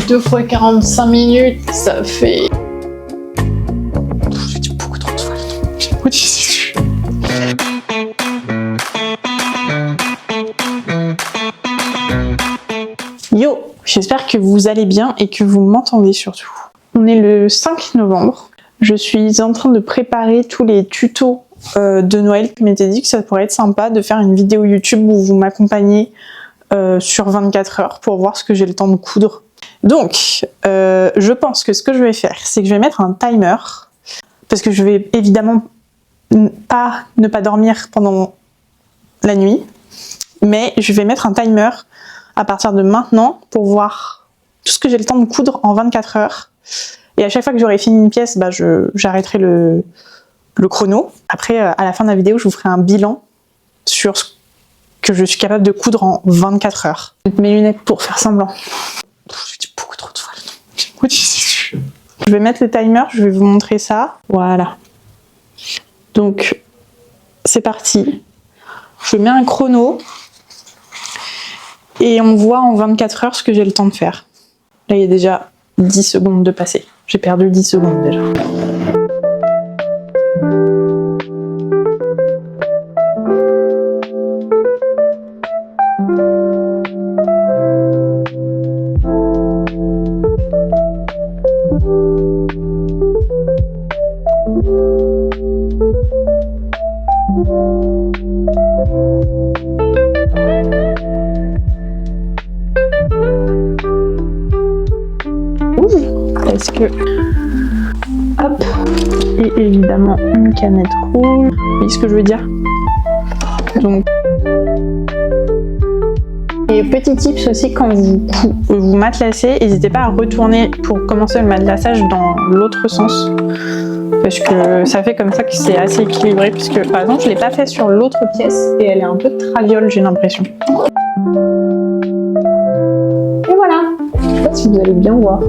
2 fois 45 minutes, ça fait... J'ai dit beaucoup trop de fois. J'ai beaucoup dit dessus. Yo, j'espère que vous allez bien et que vous m'entendez surtout. On est le 5 novembre. Je suis en train de préparer tous les tutos de Noël. Je m'étais dit que ça pourrait être sympa de faire une vidéo YouTube où vous m'accompagnez sur 24 heures pour voir ce que j'ai le temps de coudre. Donc, je pense que ce que je vais faire, c'est que je vais mettre un timer parce que je vais évidemment ne pas dormir pendant la nuit, mais je vais mettre un timer à partir de maintenant pour voir tout ce que j'ai le temps de coudre en 24 heures. Et à chaque fois que j'aurai fini une pièce, bah j'arrêterai le chrono. Après, à la fin de la vidéo, je vous ferai un bilan sur ce que je suis capable de coudre en 24 heures. Je vais mettre mes lunettes pour faire semblant. J'ai dit beaucoup trop de fois. J'ai beaucoup dit dessus. Je vais mettre le timer, je vais vous montrer ça. Voilà. Donc, c'est parti. Je mets un chrono. Et on voit en 24 heures ce que j'ai le temps de faire. Là, il y a déjà 10 secondes de passé. J'ai perdu 10 secondes déjà. Parce que hop, et évidemment une canette rouge. Vous voyez ce que je veux dire? Donc, et petit tips aussi, quand vous matelassez, n'hésitez pas à retourner pour commencer le matelassage dans l'autre sens, parce que ça fait comme ça que c'est assez équilibré, puisque par exemple je l'ai pas fait sur l'autre pièce et elle est un peu traviole, j'ai l'impression. Et voilà, je sais pas si vous allez bien voir.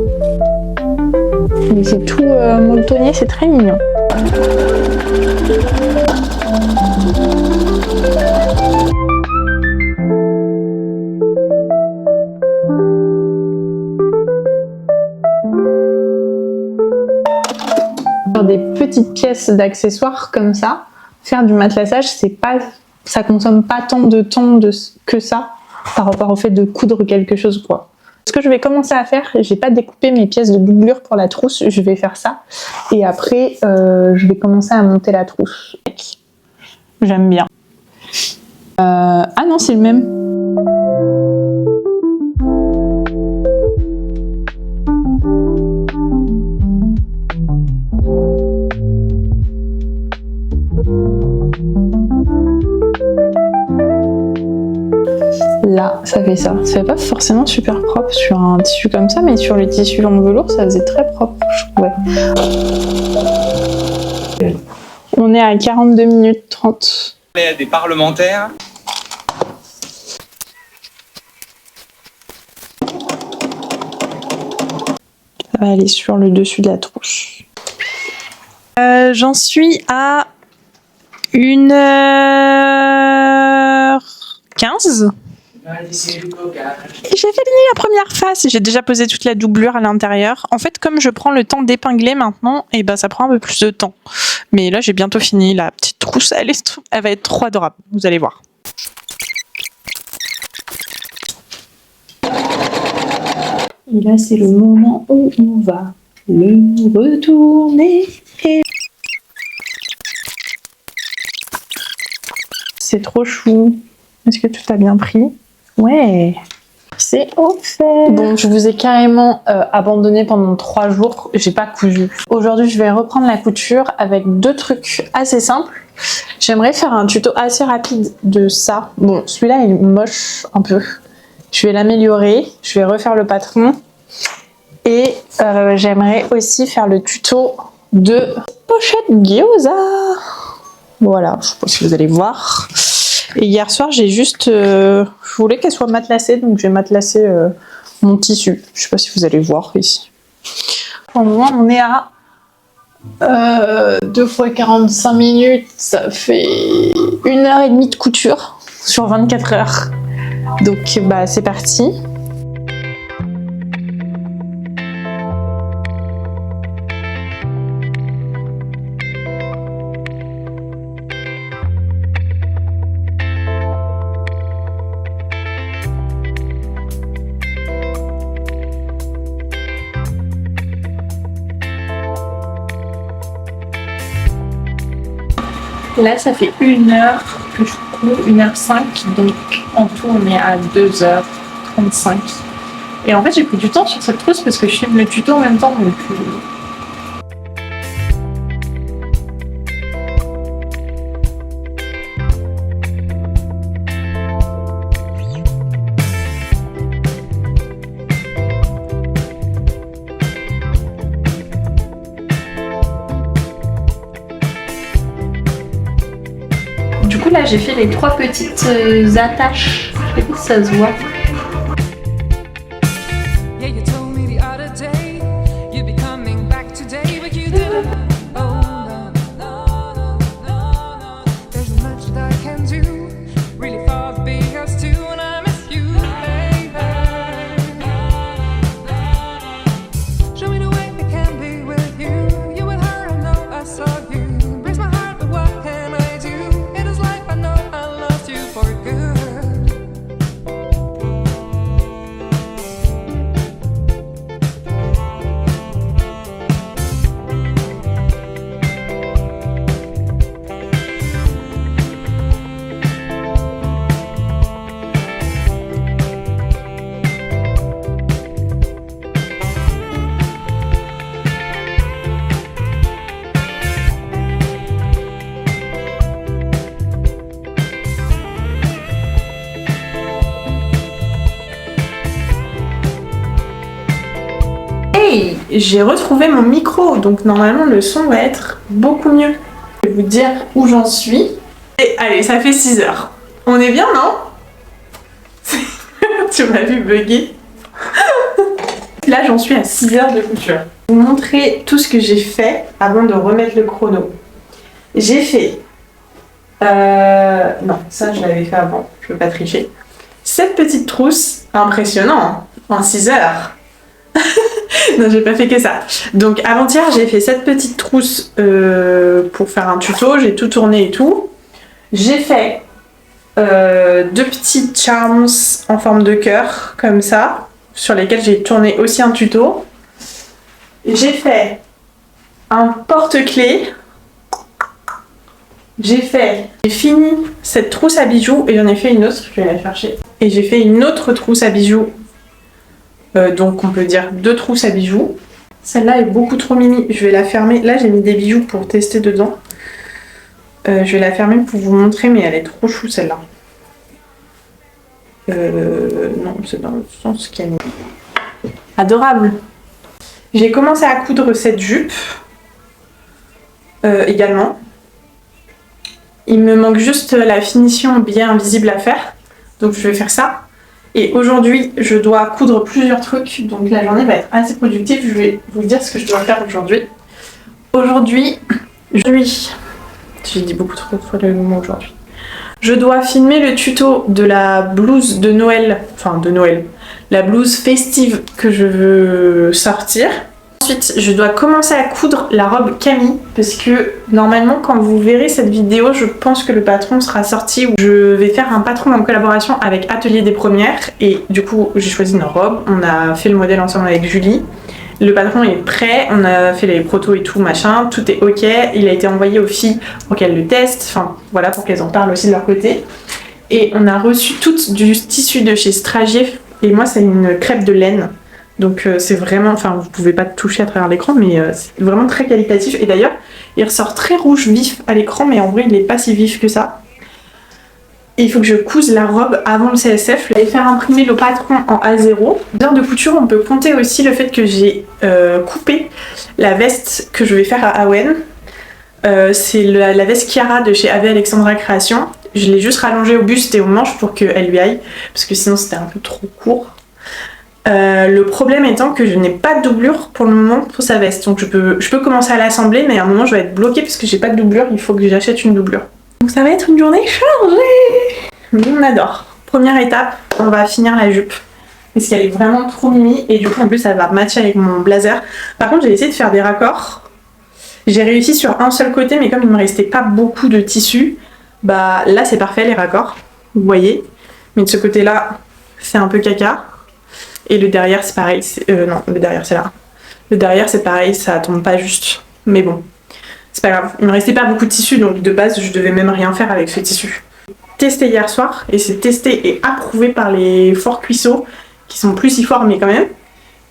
Mais c'est tout molletonné, c'est très mignon. Sur des petites pièces d'accessoires comme ça, faire du matelassage, ça consomme pas tant de temps que ça par rapport au fait de coudre quelque chose, quoi. Ce que je vais commencer à faire, j'ai pas découpé mes pièces de doublure pour la trousse, je vais faire ça. Et après, je vais commencer à monter la trousse. J'aime bien. Ah non, c'est le même. Là, ça fait ça. Ça fait pas forcément super propre sur un tissu comme ça, mais sur les tissus longs velours, ça faisait très propre, je trouvais. On est à 42 minutes 30. Des parlementaires. Ça va aller sur le dessus de la trousse. J'en suis à 1h15. Et j'ai fini la première face, j'ai déjà posé toute la doublure à l'intérieur. En fait, comme je prends le temps d'épingler maintenant, et ben ça prend un peu plus de temps. Mais là, j'ai bientôt fini. La petite trousse, elle va être trop adorable, vous allez voir. Et là, c'est le moment où on va le retourner. C'est trop chou. Est-ce que tout a bien pris? Ouais, c'est offert. Bon, je vous ai carrément abandonné pendant 3 jours. J'ai pas cousu. Aujourd'hui, je vais reprendre la couture avec 2 trucs assez simples. J'aimerais faire un tuto assez rapide de ça. Bon, celui-là il est moche un peu. Je vais l'améliorer. Je vais refaire le patron. Et j'aimerais aussi faire le tuto de pochette gyoza. Voilà, je sais pas si vous allez voir. Et hier soir, j'ai juste... je voulais qu'elle soit matelassée, donc j'ai matelassé mon tissu. Je sais pas si vous allez voir ici. Pour le moment, on est à 2 fois 45 minutes, ça fait 1h30 de couture sur 24 heures. Donc, bah, c'est parti. Là, ça fait 1h que je cours, 1h05, donc en tout, on est à 2h35. Et en fait, j'ai pris du temps sur cette trousse parce que je filme le tuto en même temps, donc... Du coup, là, j'ai fait les 3 petites attaches. Je sais pas si ça se voit. Hey, j'ai retrouvé mon micro, donc normalement le son va être beaucoup mieux. Je vais vous dire où j'en suis. Et allez, ça fait 6 heures. On est bien, non? Tu m'as vu bugger. Là, j'en suis à 6 heures de couture. Je vais vous montrer tout ce que j'ai fait avant de remettre le chrono. J'ai fait... Non, ça je l'avais fait avant, je peux pas tricher. Cette petite trousse, impressionnant, hein, en 6 heures. Non, j'ai pas fait que ça. Donc avant-hier, j'ai fait cette petite trousse pour faire un tuto, j'ai tout tourné et tout. J'ai fait 2 petites charms en forme de cœur, comme ça, sur lesquelles j'ai tourné aussi un tuto. J'ai fait un porte-clés. J'ai fini cette trousse à bijoux et j'en ai fait une autre, je vais la chercher. Et j'ai fait une autre trousse à bijoux. Donc on peut dire 2 trousses à bijoux. Celle-là est beaucoup trop mini, je vais la fermer. Là j'ai mis des bijoux pour tester dedans. Je vais la fermer pour vous montrer, mais elle est trop chou celle-là. Non, c'est dans le sens qu'elle est adorable. J'ai commencé à coudre cette jupe également. Il me manque juste la finition bien visible à faire, donc je vais faire ça. Et aujourd'hui, je dois coudre plusieurs trucs, donc la journée va être assez productive. Je vais vous dire ce que je dois faire aujourd'hui. Aujourd'hui, j'ai dit beaucoup trop de fois le mot aujourd'hui. Je dois filmer le tuto de la blouse de Noël, la blouse festive que je veux sortir. Ensuite, je dois commencer à coudre la robe Camille parce que normalement quand vous verrez cette vidéo, je pense que le patron sera sorti. Je vais faire un patron en collaboration avec Atelier des Premières et du coup j'ai choisi une robe. On a fait le modèle ensemble avec Julie. Le patron est prêt, on a fait les protos et tout machin, tout est ok. Il a été envoyé aux filles pour qu'elles le testent, enfin voilà, pour qu'elles en parlent aussi de leur côté. Et on a reçu toutes du tissu de chez Stragier et moi c'est une crêpe de laine. Donc c'est vraiment, enfin vous pouvez pas toucher à travers l'écran, mais c'est vraiment très qualitatif. Et d'ailleurs, il ressort très rouge vif à l'écran, mais en vrai il n'est pas si vif que ça. Et il faut que je couse la robe avant le CSF. Je vais faire imprimer le patron en A0. D'heures de couture, on peut compter aussi le fait que j'ai coupé la veste que je vais faire à Awen. C'est la veste Chiara de chez Ave Alexandra Création. Je l'ai juste rallongée au buste et aux manches pour qu'elle lui aille, parce que sinon c'était un peu trop court. Le problème étant que je n'ai pas de doublure pour le moment pour sa veste, donc je peux commencer à l'assembler, mais à un moment je vais être bloquée parce que j'ai pas de doublure, il faut que j'achète une doublure. Donc ça va être une journée chargée, mais on adore. Première étape, on va finir la jupe parce qu'elle est vraiment trop mimi et du coup en plus elle va matcher avec mon blazer. Par contre j'ai essayé de faire des raccords, j'ai réussi sur un seul côté, mais comme il me restait pas beaucoup de tissu, bah là c'est parfait les raccords, vous voyez, mais de ce côté là c'est un peu caca. Et le derrière c'est pareil, non le derrière c'est là. Le derrière c'est pareil, ça tombe pas juste. Mais bon, C'est pas grave, il me restait pas beaucoup de tissu, donc de base je devais même rien faire avec ce tissu. Testé hier soir, et c'est testé et approuvé par les forts cuisseaux, qui sont plus si forts mais quand même.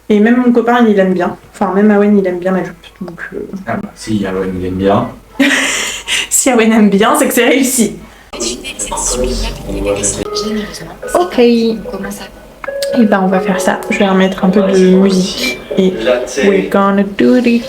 Et même mon copain il aime bien, enfin même Awen il aime bien ma jupe. Donc, Ah bah si Awen il aime bien. si Awen aime bien, c'est que c'est réussi. Ok. Et ben on va faire ça. Je vais remettre un peu de musique. Et we're gonna do it.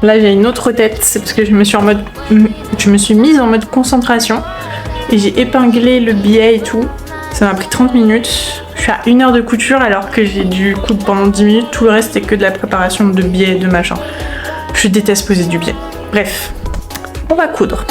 Là j'ai une autre tête, c'est parce que je me suis mise en mode concentration et j'ai épinglé le billet et tout. Ça m'a pris 30 minutes. Je suis à 1 heure de couture alors que j'ai dû coudre pendant 10 minutes. Tout le reste c'est que de la préparation de billets et de machin. Je déteste poser du billet. Bref, on va coudre.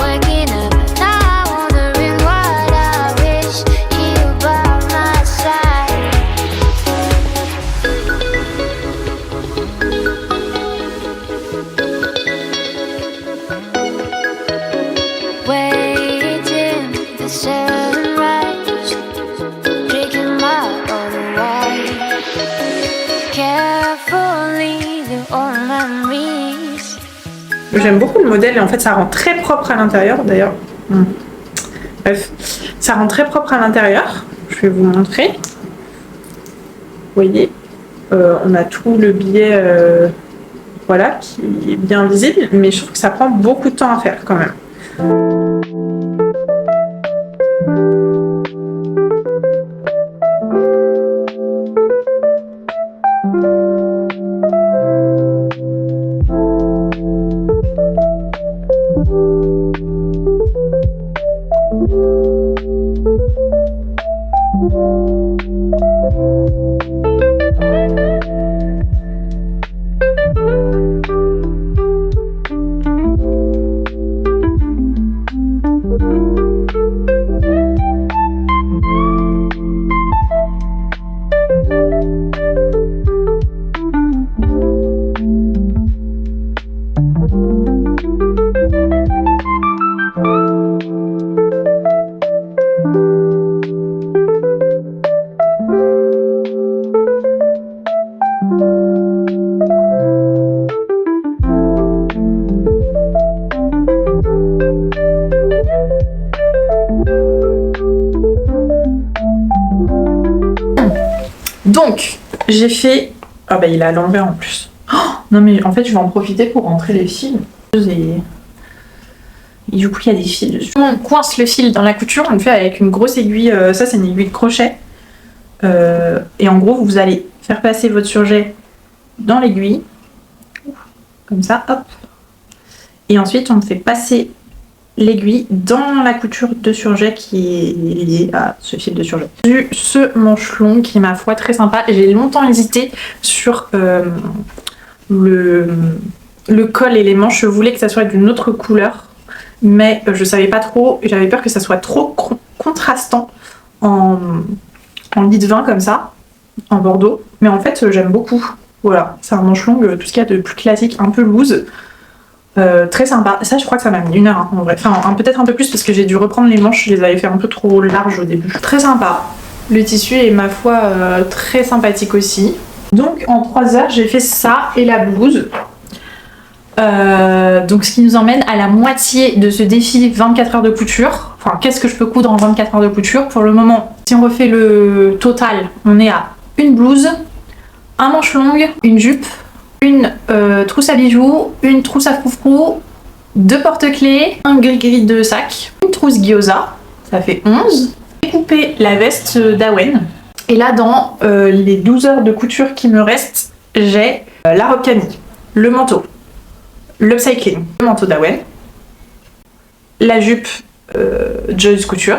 J'aime beaucoup le modèle et en fait ça rend très propre à l'intérieur d'ailleurs. Bref, ça rend très propre à l'intérieur. Je vais vous montrer. Vous voyez, on a tout le billet voilà, qui est bien visible, mais je trouve que ça prend beaucoup de temps à faire quand même. Donc, j'ai fait... Ah bah il est à l'envers en plus. Oh non mais en fait je vais en profiter pour rentrer les fils. Et du coup il y a des fils dessus. On coince le fil dans la couture, on le fait avec une grosse aiguille, ça c'est une aiguille de crochet. Et en gros vous allez faire passer votre surjet dans l'aiguille. Comme ça, hop. Et ensuite on fait passer l'aiguille dans la couture de surjet qui est liée à ce fil de surjet. J'ai eu ce manche long qui est ma foi très sympa. J'ai longtemps hésité sur le col et les manches. Je voulais que ça soit d'une autre couleur, mais je savais pas trop. J'avais peur que ça soit trop contrastant en lit de vin comme ça, en bordeaux. Mais en fait j'aime beaucoup. Voilà, c'est un manche long, tout ce qu'il y a de plus classique, un peu loose. Très sympa. Ça je crois que ça m'a mis 1 heure hein, en vrai. Enfin peut-être un peu plus parce que j'ai dû reprendre les manches, je les avais fait un peu trop larges au début. Très sympa. Le tissu est ma foi très sympathique aussi. Donc en 3 heures j'ai fait ça et la blouse. Donc ce qui nous emmène à la moitié de ce défi 24 heures de couture. Enfin qu'est-ce que je peux coudre en 24 heures de couture. Pour le moment si on refait le total on est à une blouse, un manche longue, une jupe, une trousse à bijoux, une trousse à froufrou, 2 porte-clés, un gris-gris de sac, une trousse gyoza, ça fait 11. J'ai coupé la veste d'Awen. Et là dans les 12 heures de couture qui me restent, j'ai la robe Camille, le manteau, l'upcycling, le manteau d'Awen, la jupe Joyce Couture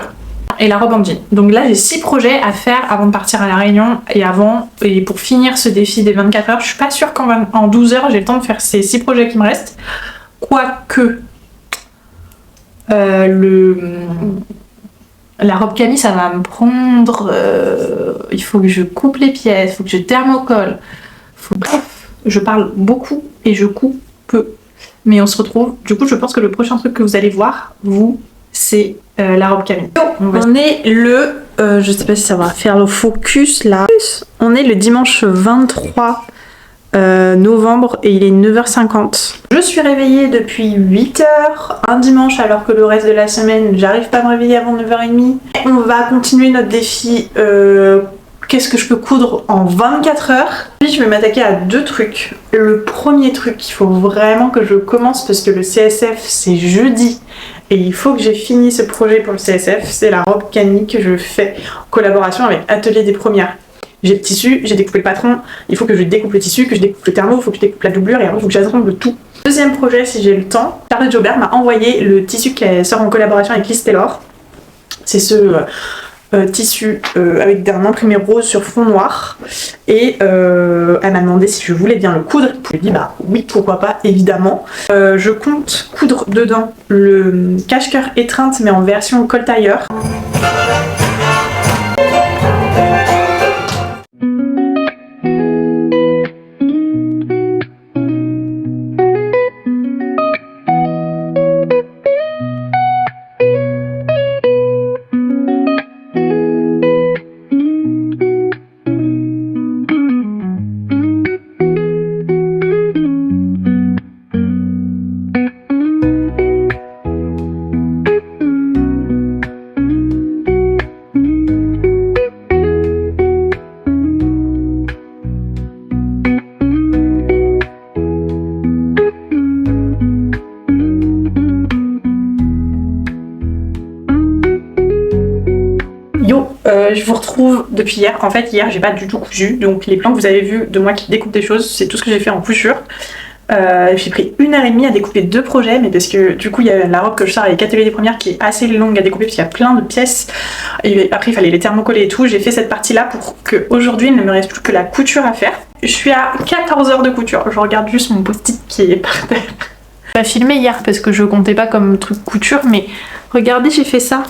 et la robe en jean. Donc là j'ai 6 projets à faire avant de partir à la Réunion et pour finir ce défi des 24 heures. Je suis pas sûre qu'en 12 heures j'ai le temps de faire ces 6 projets qui me restent. Quoique La robe Camille, ça va me prendre... il faut que je coupe les pièces, il faut que je thermocolle. Bref, je parle beaucoup et je coupe peu. Mais on se retrouve... Du coup, je pense que le prochain truc que vous allez voir, vous, c'est la robe Camille. On est le... je sais pas si ça va faire le focus là. On est le dimanche 23 novembre et il est 9h50. Je suis réveillée depuis 8h un dimanche alors que le reste de la semaine j'arrive pas à me réveiller avant 9h30. On va continuer notre défi qu'est-ce que je peux coudre en 24 heures. Puis je vais m'attaquer à 2 trucs. Le premier truc, il faut vraiment que je commence parce que le CSF c'est jeudi et il faut que j'ai fini ce projet pour le CSF. C'est la robe Camille que je fais en collaboration avec Atelier des Premières. J'ai le tissu, j'ai découpé le patron, il faut que je découpe le tissu, que je découpe le thermo, il faut que je découpe la doublure et après il faut que j'assemble tout. Deuxième projet, si j'ai le temps, Charlotte Jobert m'a envoyé le tissu qui sort en collaboration avec Liz Taylor. C'est ce tissu avec un imprimé rose sur fond noir et elle m'a demandé si je voulais bien le coudre. Je lui ai dit bah oui, pourquoi pas, évidemment. Je compte coudre dedans le cache-cœur étreinte mais en version col tailleur. Je vous retrouve depuis hier. En fait, hier, j'ai pas du tout cousu. Donc, les plans que vous avez vus de moi qui découpe des choses, c'est tout ce que j'ai fait en couture. J'ai pris 1h30 à découper 2 projets, mais parce que du coup, il y a la robe que je sors avec Atelier des Premières qui est assez longue à découper, parce qu'il y a plein de pièces. Et après, il fallait les thermocoller et tout. J'ai fait cette partie-là pour qu'aujourd'hui, il ne me reste plus que la couture à faire. Je suis à 14 heures de couture. Je regarde juste mon post-it qui est par terre. J'ai pas filmé hier parce que je comptais pas comme truc couture, mais regardez, j'ai fait ça.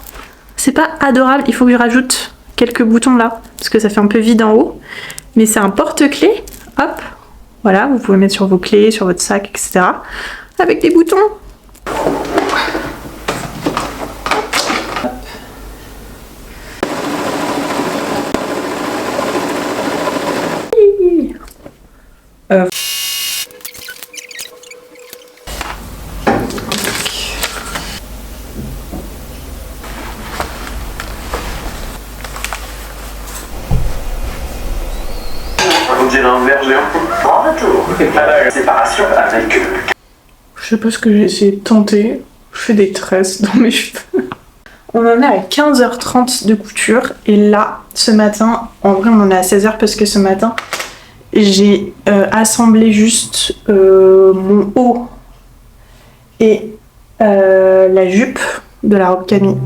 C'est pas adorable, il faut que je rajoute quelques boutons là, parce que ça fait un peu vide en haut. Mais c'est un porte-clés, hop, voilà, vous pouvez mettre sur vos clés, sur votre sac, etc. Avec des boutons. On dirait un verre géant. Bon retour. À la séparation avec... Je sais pas ce que j'ai essayé de tenter. Je fais des tresses dans mes cheveux. On en est à 15h30 de couture. Et là, ce matin, en vrai on en est à 16h parce que ce matin, j'ai assemblé juste mon haut et la jupe de la robe Camille.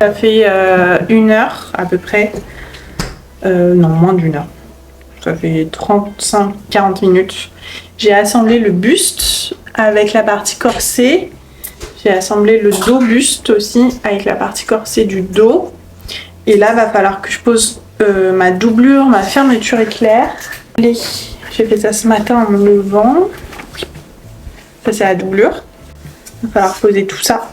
Ça fait 1 heure à peu près, non moins d'1 heure, ça fait 35-40 minutes. J'ai assemblé le buste avec la partie corsée, j'ai assemblé le dos buste aussi avec la partie corsée du dos. Et là va falloir que je pose ma doublure, ma fermeture éclair. J'ai fait ça ce matin en me levant, ça c'est la doublure, il va falloir poser tout ça.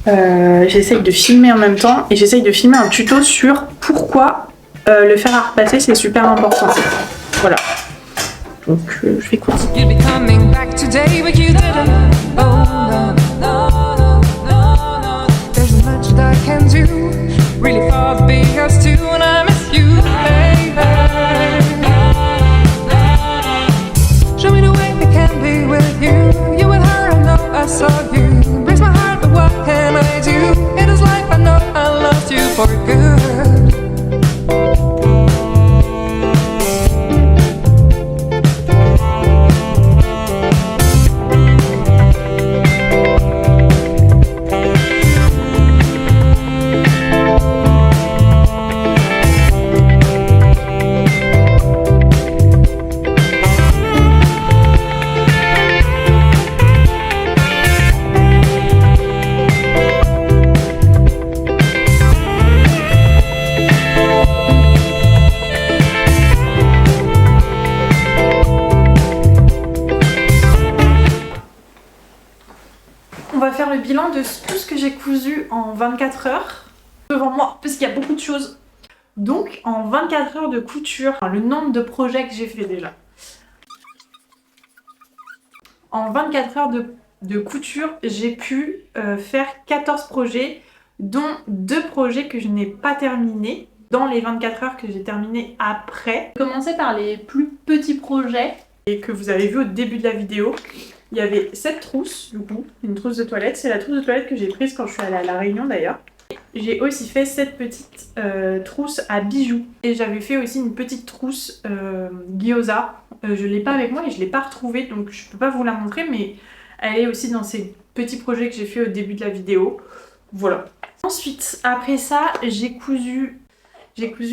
J'essaye de filmer en même temps et j'essaye de filmer un tuto sur pourquoi le fer à repasser c'est super important. Voilà. Donc je vais continuer. For good. j'ai cousu en 24 heures devant moi parce qu'il y a beaucoup de choses. Donc en 24 heures de couture, le nombre de projets que j'ai fait déjà. En 24 heures de couture, j'ai pu faire 14 projets, dont 2 projets que je n'ai pas terminés dans les 24 heures que j'ai terminées après. Je vais commencer par les plus petits projets et que vous avez vu au début de la vidéo. Il y avait cette trousse, du coup, une trousse de toilette. C'est la trousse de toilette que j'ai prise quand je suis allée à La Réunion d'ailleurs. J'ai aussi fait cette petite trousse à bijoux. Et j'avais fait aussi une petite trousse gyoza. Je l'ai pas avec moi et je l'ai pas retrouvée, donc je peux pas vous la montrer, mais elle est aussi dans ces petits projets que j'ai fait au début de la vidéo. Voilà. Ensuite, après ça, j'ai cousu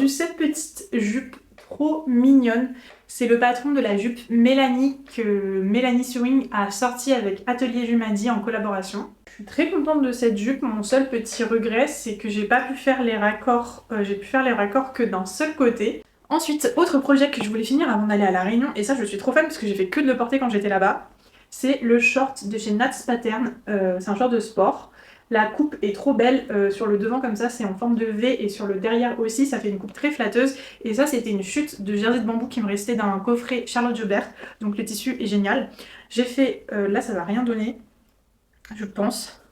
cette petite jupe trop mignonne. C'est le patron de la jupe Mélanie que Mélanie Sewing a sorti avec Atelier Jumadi en collaboration. Je suis très contente de cette jupe. Mon seul petit regret, c'est que j'ai pas pu faire les raccords. J'ai pu faire les raccords que d'un seul côté. Ensuite, autre projet que je voulais finir avant d'aller à La Réunion, et ça je suis trop fan parce que j'ai fait que de le porter quand j'étais là-bas, c'est le short de chez Nats Pattern. C'est un short de sport. La coupe est trop belle, sur le devant comme ça c'est en forme de V et sur le derrière aussi ça fait une coupe très flatteuse, et ça c'était une chute de jersey de bambou qui me restait d'un coffret Charlotte Jobert, donc le tissu est génial. J'ai fait, là ça va rien donner je pense,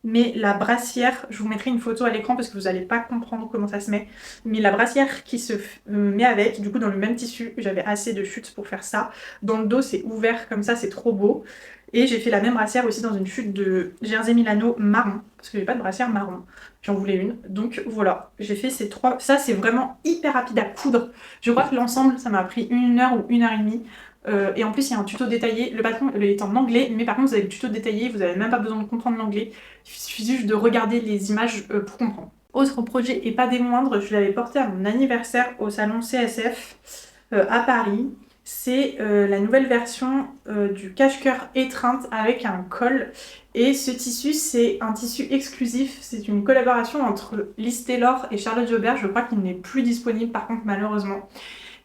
mais la brassière, je vous mettrai une photo à l'écran parce que vous n'allez pas comprendre comment ça se met, mais la brassière qui se met avec, du coup dans le même tissu, j'avais assez de chutes pour faire ça. Dans le dos c'est ouvert comme ça, c'est trop beau. Et j'ai fait la même brassière aussi dans une chute de jersey Milano marron, parce que j'ai pas de brassière marron, j'en voulais une. Donc voilà, j'ai fait ces 3, ça c'est vraiment hyper rapide à coudre. Je crois que l'ensemble ça m'a pris 1 heure ou 1 heure et demie. Et en plus il y a un tuto détaillé, le patron est en anglais, mais par contre vous avez le tuto détaillé, vous n'avez même pas besoin de comprendre l'anglais, il suffit juste de regarder les images pour comprendre. Autre projet et pas des moindres, je l'avais porté à mon anniversaire au salon CSF à Paris. C'est la nouvelle version du cache-cœur étreinte avec un col, et ce tissu c'est un tissu exclusif, c'est une collaboration entre Liz Taylor et Charlotte Jobert, je crois qu'il n'est plus disponible par contre malheureusement.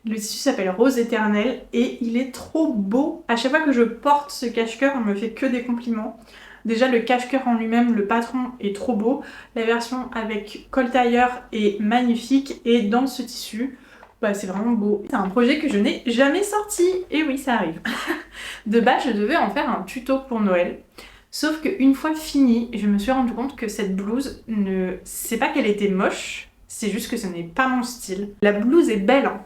Le tissu s'appelle Rose Éternelle et il est trop beau. À chaque fois que je porte ce cache-cœur, on me fait que des compliments. Déjà le cache-cœur en lui-même, le patron est trop beau. La version avec col tailleur est magnifique et dans ce tissu, bah, c'est vraiment beau. C'est un projet que je n'ai jamais sorti. Et oui, ça arrive. De base, je devais en faire un tuto pour Noël. Sauf qu'une fois fini, je me suis rendu compte que cette blouse, c'est pas qu'elle était moche, c'est juste que ce n'est pas mon style. La blouse est belle, hein.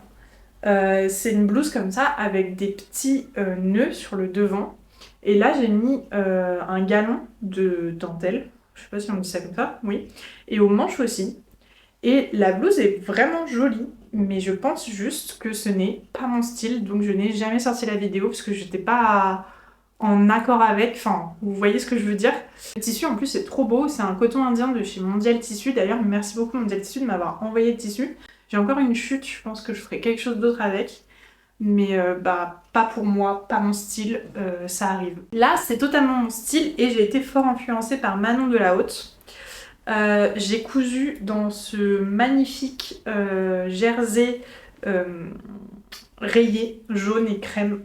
C'est une blouse comme ça avec des petits nœuds sur le devant, et là j'ai mis un galon de dentelle, je sais pas si on dit ça comme ça, oui, et aux manches aussi, et la blouse est vraiment jolie, mais je pense juste que ce n'est pas mon style, donc je n'ai jamais sorti la vidéo parce que j'étais pas en accord avec, enfin vous voyez ce que je veux dire. Le tissu en plus c'est trop beau, c'est un coton indien de chez Mondial Tissu, d'ailleurs merci beaucoup Mondial Tissu de m'avoir envoyé le tissu. J'ai encore une chute, je pense que je ferai quelque chose d'autre avec. Mais bah pas pour moi, pas mon style, ça arrive. Là c'est totalement mon style et j'ai été fort influencée par Manon de la Haute. J'ai cousu dans ce magnifique jersey rayé, jaune et crème,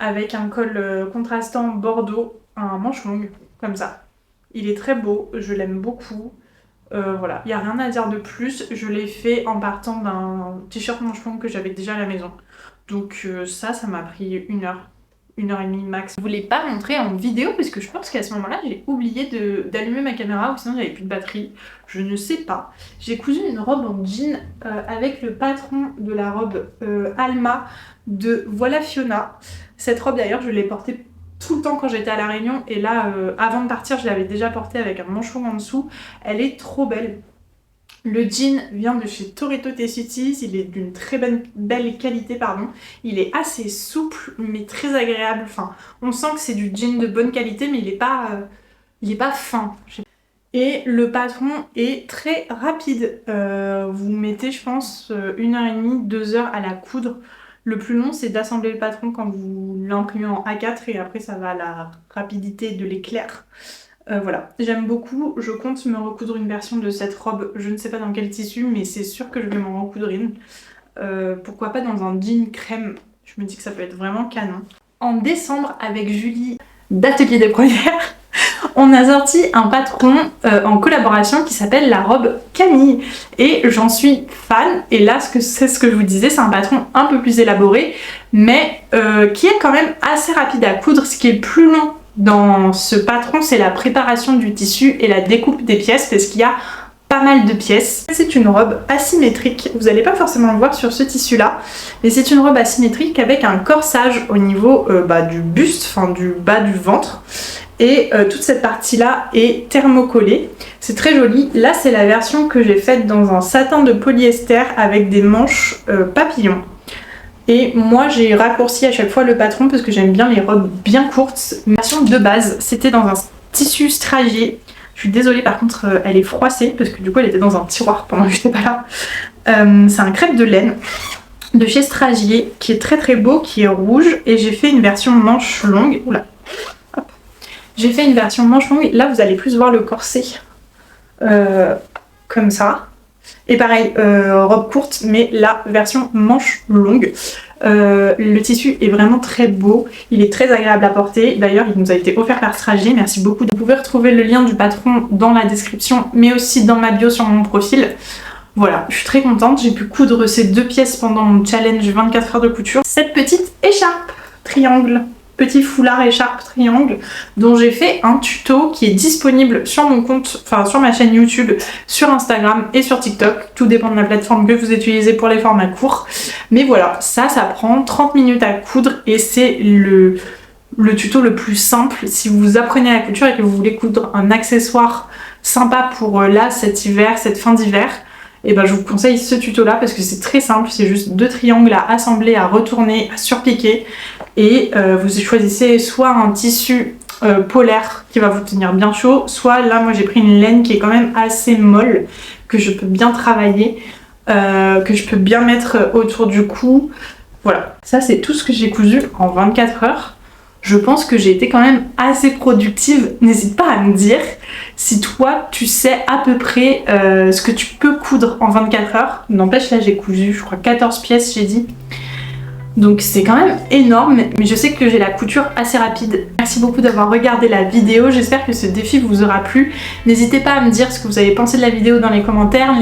avec un col contrastant bordeaux, un manche longue, comme ça. Il est très beau, je l'aime beaucoup. Voilà, il n'y a rien à dire de plus, je l'ai fait en partant d'un t-shirt manche longue que j'avais déjà à la maison. Donc ça m'a pris 1 heure, 1 heure et demie max. Je ne voulais pas montrer en vidéo parce que je pense qu'à ce moment-là j'ai oublié d'allumer ma caméra ou sinon j'avais plus de batterie, je ne sais pas. J'ai cousu une robe en jean avec le patron de la robe Alma de Voilà Fiona. Cette robe d'ailleurs je l'ai portée tout le temps quand j'étais à La Réunion, et là avant de partir je l'avais déjà portée avec un manche long en dessous. Elle est trop belle. Le jean vient de chez Toretto Tessutis, il est d'une très belle qualité, pardon. Il est assez souple mais très agréable, enfin on sent que c'est du jean de bonne qualité mais il est pas fin. Et le patron est très rapide, vous mettez je pense 1 heure et demie, 2 heures à la coudre. Le plus long c'est d'assembler le patron quand vous l'imprimez en A4 et après ça va à la rapidité de l'éclair. Voilà, j'aime beaucoup, je compte me recoudre une version de cette robe, je ne sais pas dans quel tissu mais c'est sûr que je vais m'en recoudre une. Pourquoi pas dans un jean crème, je me dis que ça peut être vraiment canon. En décembre avec Julie d'Atelier des Premières, On a sorti un patron en collaboration qui s'appelle la robe Camille et j'en suis fan. Et là, c'est ce que je vous disais, c'est un patron un peu plus élaboré mais qui est quand même assez rapide à coudre. Ce qui est plus long dans ce patron, c'est la préparation du tissu et la découpe des pièces parce qu'il y a pas mal de pièces. C'est une robe asymétrique, vous n'allez pas forcément le voir sur ce tissu là, mais c'est une robe asymétrique avec un corsage au niveau du buste, enfin du bas du ventre, et toute cette partie là est thermocollée. C'est très joli. Là c'est la version que j'ai faite dans un satin de polyester avec des manches papillons. Et moi j'ai raccourci à chaque fois le patron parce que j'aime bien les robes bien courtes. Ma version de base c'était dans un tissu stragier. Je suis désolée par contre elle est froissée parce que du coup elle était dans un tiroir pendant que j'étais pas là. C'est un crêpe de laine de chez Stragier qui est très très beau, qui est rouge, et j'ai fait une version manche longue. Oula. Hop. J'ai fait une version manche longue. Là vous allez plus voir le corset comme ça. Et pareil, robe courte, mais la version manche longue. Le tissu est vraiment très beau, il est très agréable à porter. D'ailleurs, il nous a été offert par Stragier, merci beaucoup. Vous pouvez retrouver le lien du patron dans la description, mais aussi dans ma bio sur mon profil. Voilà, je suis très contente, j'ai pu coudre ces 2 pièces pendant mon challenge 24 heures de couture. Cette petite écharpe triangle, petit foulard écharpe triangle, dont j'ai fait un tuto qui est disponible sur mon compte, enfin sur ma chaîne YouTube, sur Instagram et sur TikTok. Tout dépend de la plateforme que vous utilisez pour les formats courts. Mais voilà, ça prend 30 minutes à coudre et c'est le tuto le plus simple. Si vous apprenez la couture et que vous voulez coudre un accessoire sympa pour là, cet hiver, cette fin d'hiver, et ben je vous conseille ce tuto là parce que c'est très simple, c'est juste 2 triangles à assembler, à retourner, à surpiquer, et vous choisissez soit un tissu polaire qui va vous tenir bien chaud, soit là moi j'ai pris une laine qui est quand même assez molle, que je peux bien travailler, que je peux bien mettre autour du cou. Voilà, ça c'est tout ce que j'ai cousu en 24 heures. Je pense que j'ai été quand même assez productive. N'hésite pas à me dire si toi tu sais à peu près ce que tu peux coudre en 24 heures. N'empêche, là j'ai cousu je crois 14 pièces, j'ai dit. Donc c'est quand même énorme, mais je sais que j'ai la couture assez rapide. Merci beaucoup d'avoir regardé la vidéo, j'espère que ce défi vous aura plu. N'hésitez pas à me dire ce que vous avez pensé de la vidéo dans les commentaires.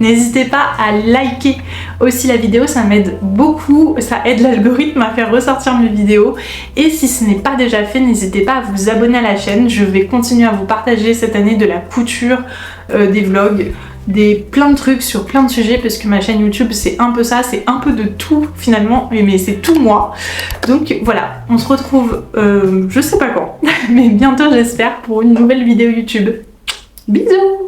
N'hésitez pas à liker aussi la vidéo, ça m'aide beaucoup, ça aide l'algorithme à faire ressortir mes vidéos. Et si ce n'est pas déjà fait, n'hésitez pas à vous abonner à la chaîne. Je vais continuer à vous partager cette année de la couture, des vlogs, plein de trucs sur plein de sujets, parce que ma chaîne YouTube c'est un peu ça, c'est un peu de tout finalement, mais c'est tout moi. Donc voilà, on se retrouve je sais pas quand, mais bientôt j'espère pour une nouvelle vidéo YouTube. Bisous!